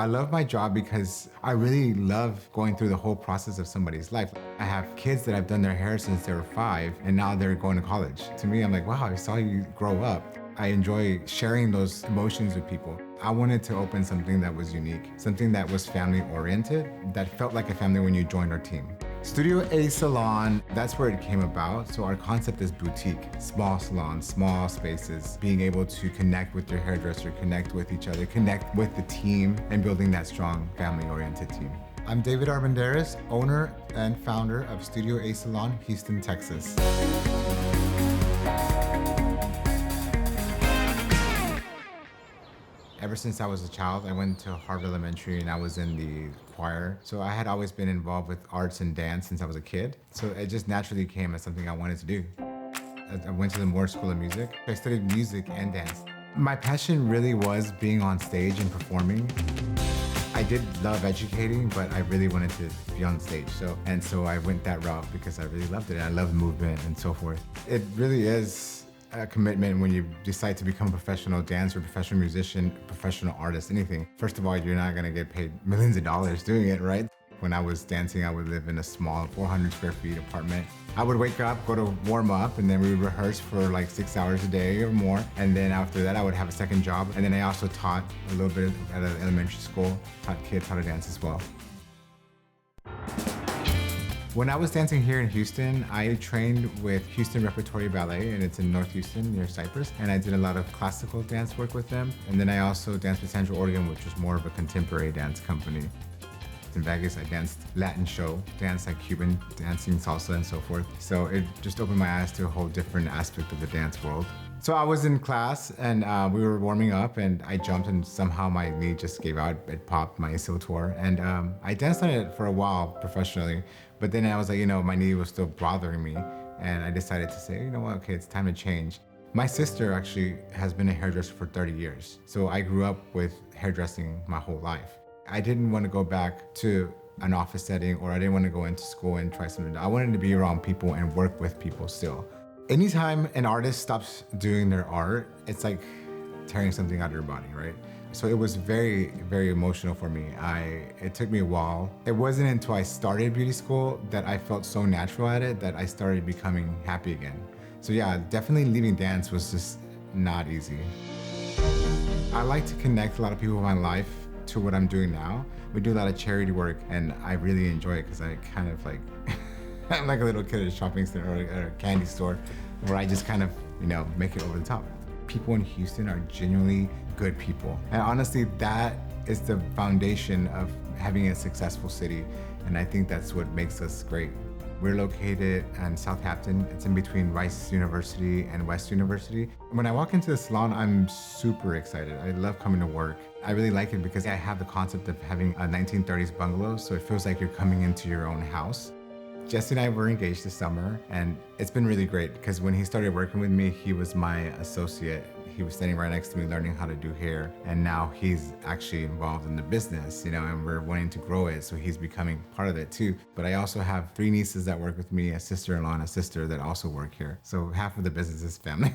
I love my job because I really love going through the whole process of somebody's life. I have kids that I've done their hair since they were 5 and now they're going to college. To me, I'm like, wow, I saw you grow up. I enjoy sharing those emotions with people. I wanted to open something that was unique, something that was family oriented, that felt like a family when you joined our team. Studio A Salon, that's where it came about. So our concept is boutique, small salons, small spaces, being able to connect with your hairdresser, connect with each other, connect with the team, and building that strong family-oriented team. I'm David Armendariz, owner and founder of Studio A Salon, Houston, Texas. Ever since I was a child, I went to Harvard Elementary and I was in the choir. So I had always been involved with arts and dance since I was a kid. So it just naturally came as something I wanted to do. I went to the Moore School of Music. I studied music and dance. My passion really was being on stage and performing. I did love educating, but I really wanted to be on stage. So I went that route because I really loved it. I love movement and so forth. It really is a commitment when you decide to become a professional dancer, professional musician, professional artist, anything. First of all, you're not gonna get paid millions of dollars doing it, right? When I was dancing, I would live in a small 400 square feet apartment. I would wake up, go to warm up, and then we would rehearse for like 6 hours a day or more. And then after that, I would have a second job. And then I also taught a little bit at an elementary school, taught kids how to dance as well. When I was dancing here in Houston, I trained with Houston Repertory Ballet, and it's in North Houston near Cypress. And I did a lot of classical dance work with them. And then I also danced with Central Oregon, which was more of a contemporary dance company. In Vegas, I danced Latin show, danced like Cuban dancing, salsa and so forth. So it just opened my eyes to a whole different aspect of the dance world. So I was in class and we were warming up and I jumped and somehow my knee just gave out, it popped, my ACL tore. And I danced on it for a while professionally, but then I was like, my knee was still bothering me. And I decided to say, you know what, okay, it's time to change. My sister actually has been a hairdresser for 30 years. So I grew up with hairdressing my whole life. I didn't want to go back to an office setting or I didn't want to go into school and try something. I wanted to be around people and work with people still. Anytime an artist stops doing their art, it's like tearing something out of your body, right? So it was very, very emotional for me. It took me a while. It wasn't until I started beauty school that I felt so natural at it that I started becoming happy again. So yeah, definitely leaving dance was just not easy. I like to connect a lot of people in my life to what I'm doing now. We do a lot of charity work and I really enjoy it because I kind of like, I'm like a little kid at a shopping center or at a candy store where I just kind of, make it over the top. People in Houston are genuinely good people. And honestly, that is the foundation of having a successful city. And I think that's what makes us great. We're located in Southampton. It's in between Rice University and West University. When I walk into the salon, I'm super excited. I love coming to work. I really like it because I have the concept of having a 1930s bungalow, so it feels like you're coming into your own house. Jesse and I were engaged this summer, and it's been really great because when he started working with me, he was my associate. He was standing right next to me learning how to do hair, and now he's actually involved in the business, and we're wanting to grow it, so he's becoming part of it too. But I also have 3 nieces that work with me, a sister-in-law and a sister that also work here. So half of the business is family.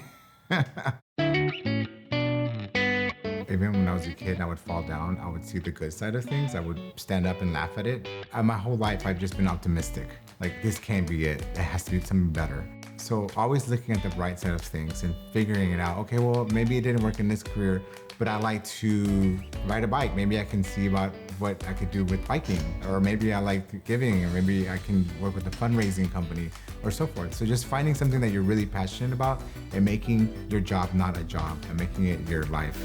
Even when I was a kid, I would fall down. I would see the good side of things. I would stand up and laugh at it. My whole life, I've just been optimistic. Like, this can't be it. It has to be something better. So always looking at the bright side of things and figuring it out. Okay, well, maybe it didn't work in this career, but I like to ride a bike. Maybe I can see about what I could do with biking. Or maybe I like giving, or maybe I can work with a fundraising company or so forth. So just finding something that you're really passionate about and making your job not a job and making it your life.